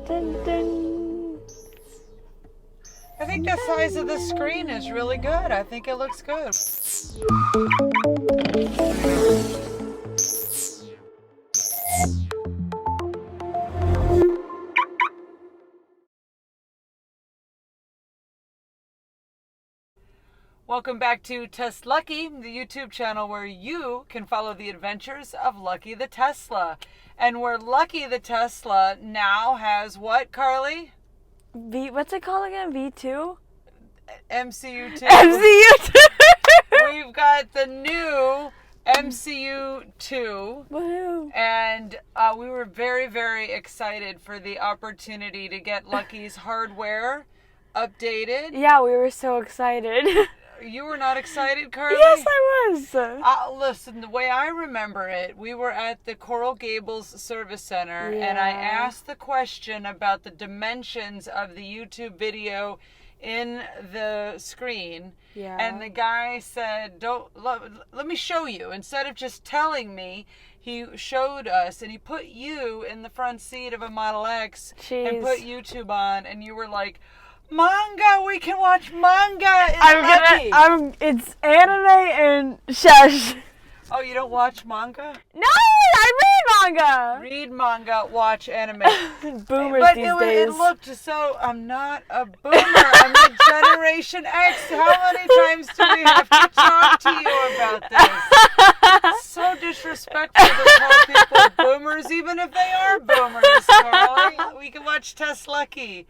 dun, dun. I think the size of the screen is really good. I think it looks good. Welcome back to TesLUCKY, the YouTube channel where you can follow the adventures of Lucky the Tesla. And where Lucky the Tesla now has what, Carly? What's it called again? V2? MCU2. MCU2! We've got the new MCU2. Woohoo! And we were very, very excited for the opportunity to get Lucky's hardware updated. Yeah, we were so excited. You were not excited, Carly? Yes, I was. Listen, the way I remember it, we were at the Coral Gables Service Center, and I asked the question about the dimensions of the YouTube video in the screen. Yeah. And the guy said, let me show you. Instead of just telling me, he showed us, and he put you in the front seat of a Model X and put YouTube on, and you were like, manga, we can watch manga. It's anime and shush. Oh, you don't watch manga? No, I read manga. Read manga, watch anime. Boomers but these days. It looked so. I'm not a boomer. I'm a Generation X. How many times do we have to talk to you about this? It's so disrespectful to call people boomers, even if they are boomers, Carly. We can watch TesLUCKY.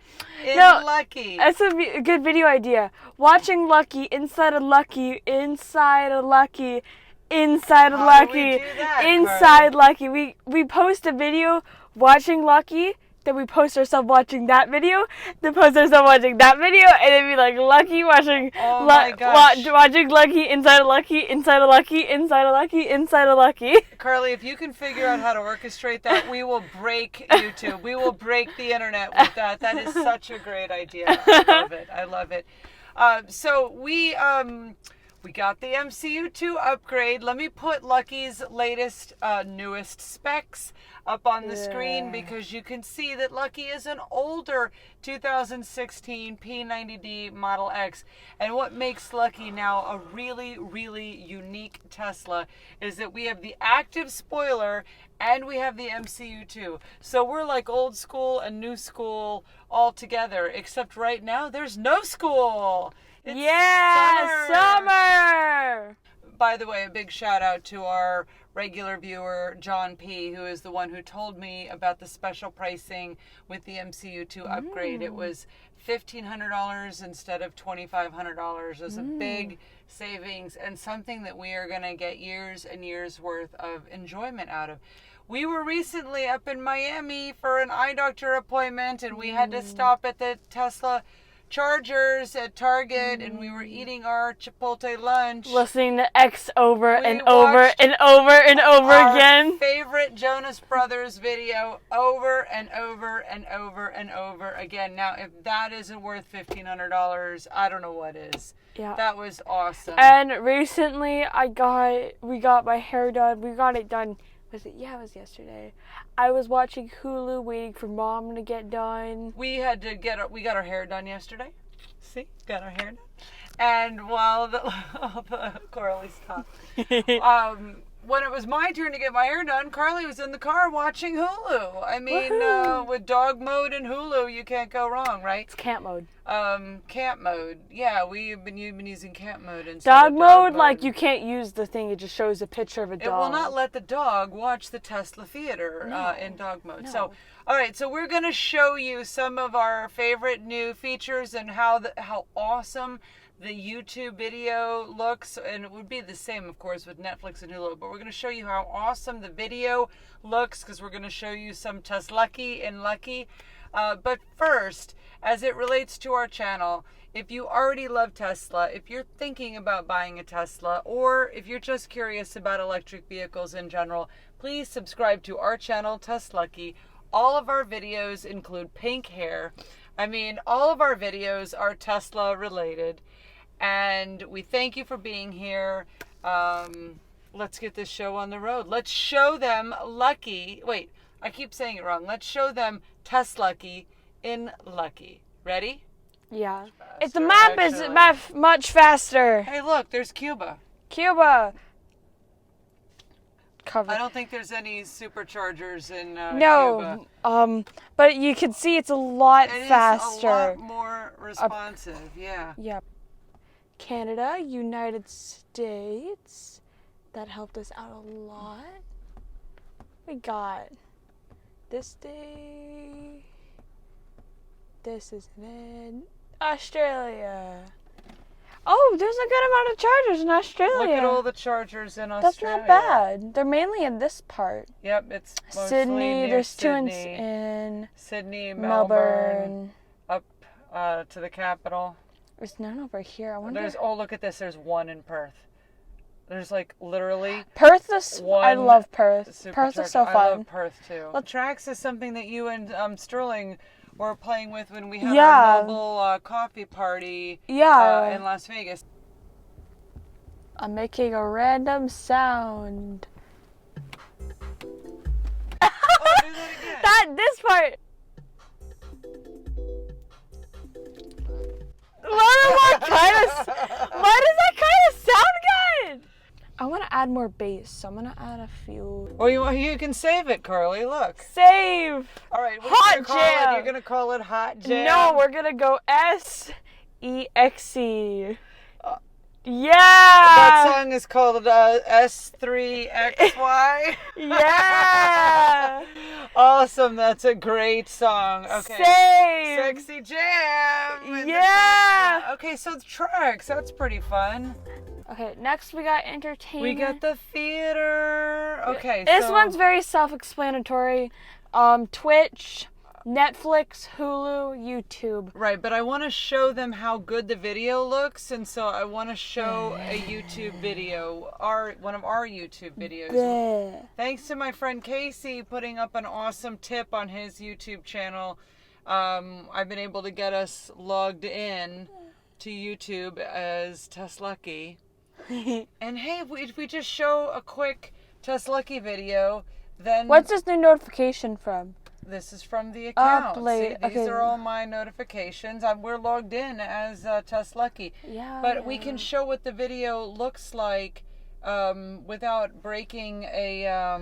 Lucky. That's a good video idea. Watching Lucky inside of Lucky, inside of Lucky, inside of Lucky, inside Lucky. We post a video watching Lucky, then we post ourselves watching that video, then post ourselves watching that video, and it'd be like Lucky watching watching Lucky inside of Lucky, inside of Lucky, inside of Lucky, inside of Lucky. Carly, if you can figure out how to orchestrate that, we will break YouTube. We will break the internet with that. That is such a great idea. I love it. I love it. So we got the MCU2 upgrade. Let me put Lucky's latest, newest specs up on the screen, because you can see that Lucky is an older 2016 P90D Model X. And what makes Lucky now a really, really unique Tesla is that we have the active spoiler and we have the MCU2. So we're like old school and new school all together, except right now there's no school. It's summer! By the way, a big shout out to our regular viewer, John P., who is the one who told me about the special pricing with the MCU2 upgrade. It was $1,500 instead of $2,500. It was a big savings and something that we are going to get years and years worth of enjoyment out of. We were recently up in Miami for an eye doctor appointment, and we had to stop at the Tesla Chargers at Target, and we were eating our Chipotle lunch, listening to X over and over and over and over again. Favorite Jonas Brothers video over and over and over and over again. Now, if that isn't worth $1,500, I don't know what is. Yeah, that was awesome. And recently, we got my hair done. We got it done. Was it? Yeah, it was yesterday. I was watching Hulu, waiting for Mom to get done. We had to we got our hair done yesterday. See, got our hair done. And while Carly's talking, when it was my turn to get my hair done, Carly was in the car watching Hulu. I mean, with dog mode and Hulu, you can't go wrong, right? It's camp mode. Camp mode. Yeah, you've been using camp mode instead dog of mode. Like, you can't use the thing. It just shows a picture of a dog. It will not let the dog watch the Tesla Theater in dog mode. No. So, all right. So we're going to show you some of our favorite new features and how awesome the YouTube video looks, and it would be the same, of course, with Netflix and Hulu, but we're going to show you how awesome the video looks, because we're going to show you some TesLUCKY and Lucky. But first, as it relates to our channel, if you already love Tesla, if you're thinking about buying a Tesla, or if you're just curious about electric vehicles in general, please subscribe to our channel, TesLUCKY. All of our videos include pink hair. I mean, all of our videos are Tesla related. And we thank you for being here. Let's get this show on the road. Let's show them Lucky. Wait, I keep saying it wrong. Let's show them TesLUCKY in Lucky. Ready? Yeah. Faster, If the map is much faster. Hey, look, there's Cuba. Cuba. Covered. I don't think there's any superchargers in no, Cuba. but you can see it's a lot faster. It's a lot more responsive, yeah. Yep. Canada, United States. That helped us out a lot. We got this day. This is in Australia. Oh, there's a good amount of chargers in Australia. Look at all the chargers in Australia. That's not bad. They're mainly in this part. Yep, it's mostly Sydney. near There's Sydney. 2 in Sydney, Melbourne. up to the capital. There's none over here. I wonder. Look at this. There's 1 in Perth. There's like literally Perth is. I love Perth. Perth is so fun. I love Perth too. Tracks is something that you and Sterling were playing with when we had our mobile coffee party. Yeah. In Las Vegas. I'm making a random sound. Oh, do that again. This part. Why does that kind of sound good? I want to add more bass, so I'm gonna add a few. Well, you can save it, Carly. Look. Save. All right. Hot Jam. You're gonna call it Hot Jam. No, we're gonna go SEXE. Yeah. That song is called S3XY. Yeah. Awesome. That's a great song. Okay. Save. Sexy Jam. Yeah. Okay, so the tracks. That's pretty fun. Okay, next we got entertainment. We got the theater. Okay, this one's very self-explanatory. Twitch, Netflix, Hulu, YouTube. Right, but I want to show them how good the video looks, and so I want to show a YouTube video, one of our YouTube videos. Bleh. Thanks to my friend Casey putting up an awesome tip on his YouTube channel. I've been able to get us logged in to YouTube as TesLUCKY. And hey, if we just show a quick TesLUCKY video, then... What's this new notification from? This is from the account. Upload. See, these are all my notifications. We're logged in as TesLUCKY. Yeah. But we can show what the video looks like without breaking a...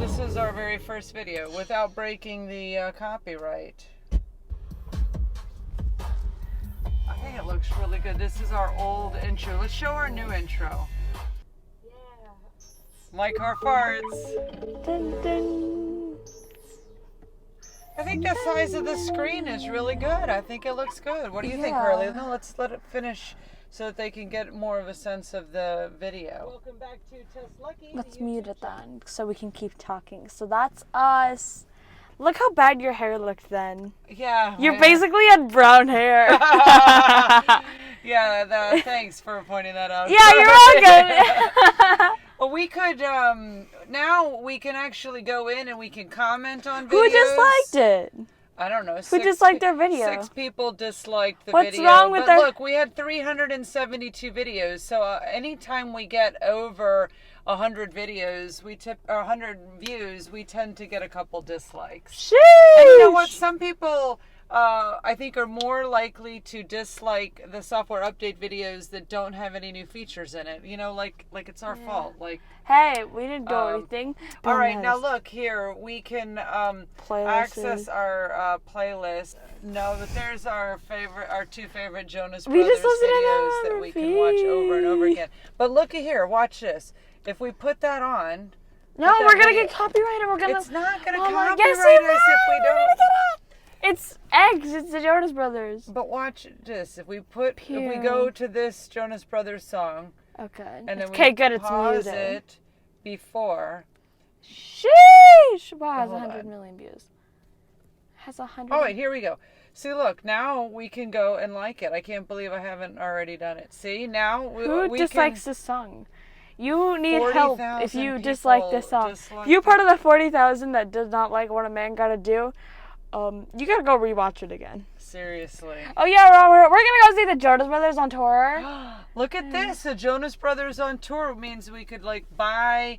this is our very first video, without breaking the copyright. I think it looks really good. This is our old intro. Let's show our new intro. Yeah. My car farts. Dun, dun. I think the size of the screen is really good. I think it looks good. What do you think, Carly? No, let's let it finish so that they can get more of a sense of the video. Welcome back to TesLUCKY. Let's mute it then so we can keep talking. So that's us. Look how bad your hair looked then. Yeah. You basically had brown hair. Yeah, thanks for pointing that out. Yeah, you're welcome. Well, we could, now we can actually go in and we can comment on videos. Who disliked it? I don't know. Who disliked their video? 6 people disliked the What's video. What's wrong with but look, we had 372 videos, so anytime we get over 100 videos, 100 views, we tend to get a couple dislikes. Sheesh. And you know what? Some people, I think, are more likely to dislike the software update videos that don't have any new features in it. You know, like it's our fault. Like, hey, we didn't do anything. All right, now look here. We can access our playlist. No, but there's our 2 favorite Jonas Brothers videos that we can watch over and over again. But looky here, watch this. If we put that on... No, we're going to get copyrighted. It's not going to copyright yes, us if we don't... It's eggs. It's the Jonas Brothers. But watch this. If we go to this Jonas Brothers song... Okay. And then good. pause It's muted. it before... Sheesh! Wow, it has 100 million views. Has 100. Oh, wait, here we go. See, look, now we can go and like it. I can't believe I haven't already done it. See, now Who dislikes this song? You need help if you dislike this song. You part of the 40,000 that does not like what a man gotta do. You gotta go rewatch it again. Seriously. Oh yeah, Robert, we're gonna go see the Jonas Brothers on tour. Look at this. The Jonas Brothers on tour means we could buy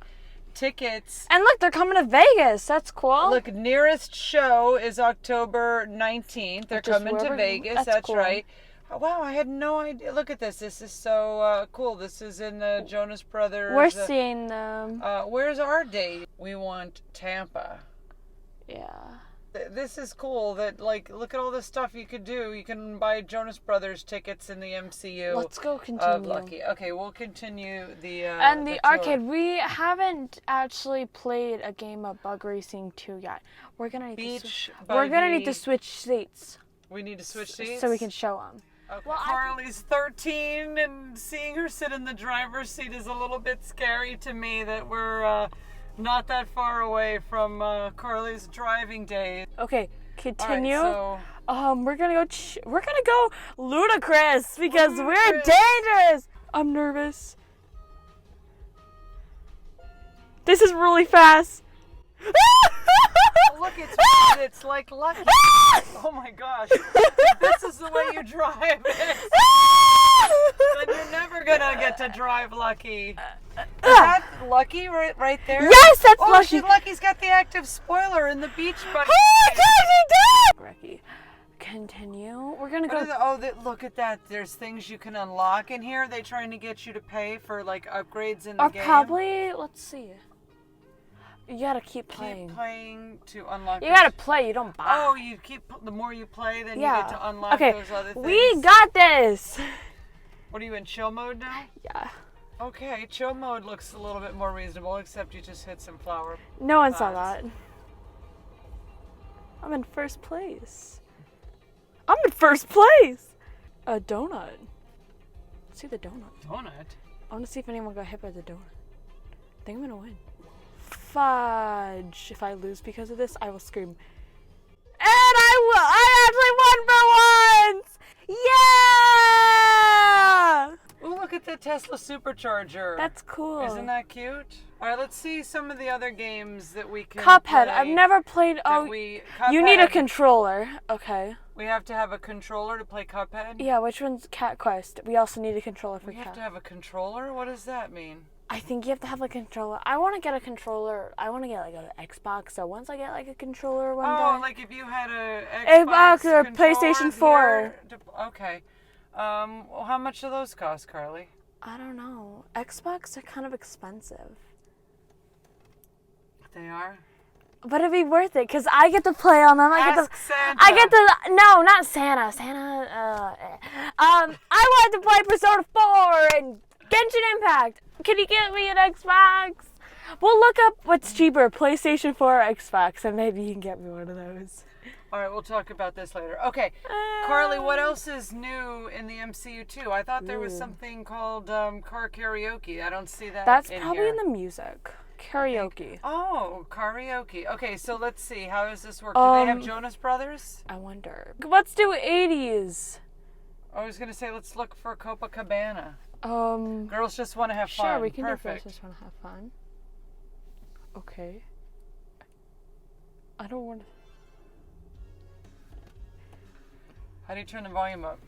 tickets. And look, they're coming to Vegas. That's cool. Look, nearest show is October 19th. They're Which is coming to where Vegas. that's cool. Right. Wow, I had no idea. Look at this. This is so cool. This is in the Jonas Brothers. We're seeing them. Where's our date? We want Tampa. Yeah. This is cool that, like, look at all this stuff you could do. You can buy Jonas Brothers tickets in the MCU. Let's go continue. Lucky. Okay, we'll continue the and the tour. arcade. We haven't actually played a game of Bug Racing 2 yet. We're gonna need we're gonna need to switch seats. We need to switch seats so we can show them. Okay. Well, Carly's 13, and seeing her sit in the driver's seat is a little bit scary to me. That we're not that far away from Carly's driving days. Okay, continue. All right, we're gonna go ludicrous because we're dangerous. I'm nervous. This is really fast. Look, it's like Lucky. Oh my gosh. This is the way you drive it. Then you're never gonna get to drive Lucky. Is that Lucky right there? Yes, that's Lucky. Lucky's got the active spoiler in the beach buggy. Oh my gosh, he did! Ricky, continue. We're gonna go. Look at that. There's things you can unlock in here. Are they trying to get you to pay for like upgrades in the game? Probably. Let's see. You gotta keep playing. Keep playing to unlock. You gotta play. You don't buy. Oh, you keep. The more you play, then you get to unlock those other things. We got this. What are you in chill mode now? Yeah. Okay, chill mode looks a little bit more reasonable, except you just hit some flower. No one saw that. I'm in first place. I'm in first place. A donut. Let's see the donut. Donut? I want to see if anyone got hit by the donut. I think I'm gonna win. Fudge. If I lose because of this, I will scream. And I actually won for once! Yeah! Oh, look at the Tesla supercharger. That's cool. Isn't that cute? All right, let's see some of the other games that we can Cuphead. play. I've never played. You need a controller. Okay. We have to have a controller to play Cuphead? Yeah, which one's Cat Quest? We also need a controller for Cat. We have to have a controller? What does that mean? I think you have to have a controller. I want to get a controller. I want to get like an Xbox. So once I get like a controller one day. Oh, like if you had a Xbox or PlayStation 4. Okay. Well, how much do those cost, Carly? I don't know. Xbox are kind of expensive. They are? But it'd be worth it because I get to play on them. Santa. No, not Santa. I wanted to play Persona 4 and Genshin Impact. Can you get me an Xbox? We'll look up what's cheaper, PlayStation 4 or Xbox, and maybe you can get me one of those. All right, we'll talk about this later. Okay, Carly, what else is new in the MCU2? I thought there was something called Car Karaoke. I don't see that. That's probably in the music. Karaoke. Oh, karaoke. Okay, so let's see. How does this work? Do they have Jonas Brothers? I wonder. Let's do 80s. I was going to say, let's look for Copacabana. Girls Girls just want to have fun. Sure, we can Perfect. do Girls Just Want to Have Fun. Okay. I don't want to... How do you turn the volume up?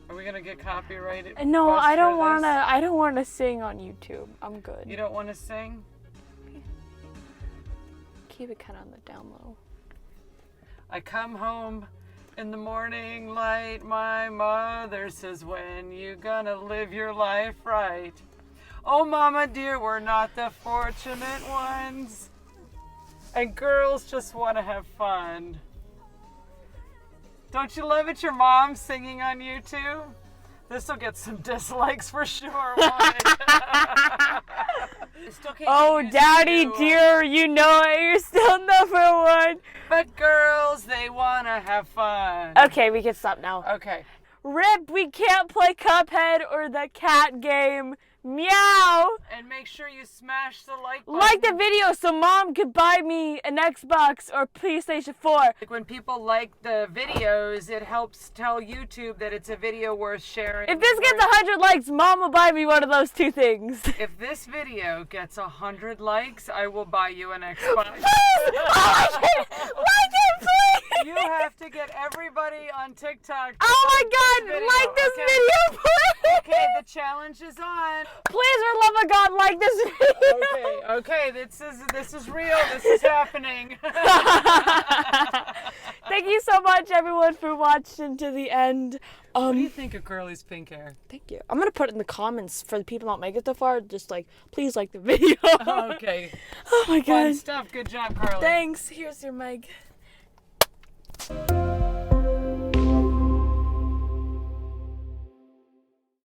Are we gonna get copyrighted? No, I don't wanna. I don't wanna sing on YouTube. I'm good. You don't want to sing? Keep it kind of on the down low. I come home in the morning light. My mother says, "When you gonna live your life right?" Oh, Mama dear, we're not the fortunate ones. And girls just want to have fun. Don't you love it? Your mom singing on YouTube? This will get some dislikes for sure, won't it? Oh, Daddy dear, you know it. You're still #1. But girls, they want to have fun. Okay, we can stop now. Okay. Rip, we can't play Cuphead or the cat game. Meow. And make sure you smash the like button. Like the video so Mom could buy me an Xbox or PlayStation 4. When people like the videos, it helps tell YouTube that it's a video worth sharing. If this gets 100 likes, Mom will buy me one of those two things. If this video gets 100 likes, I will buy you an Xbox. Please! Oh, like it, please! You have to get everybody on TikTok. Oh my God! Like this video, please! Okay, the challenge is on. Please, for the love of God, like this video. Okay, this is real. This is happening. Thank you so much, everyone, for watching to the end. What do you think of Girlie's pink hair? Thank you. I'm gonna put it in the comments for the people not make it so far. Just like, please like the video. Okay. Oh my God. Fun stuff. Good job, Carly. Thanks. Here's your mic.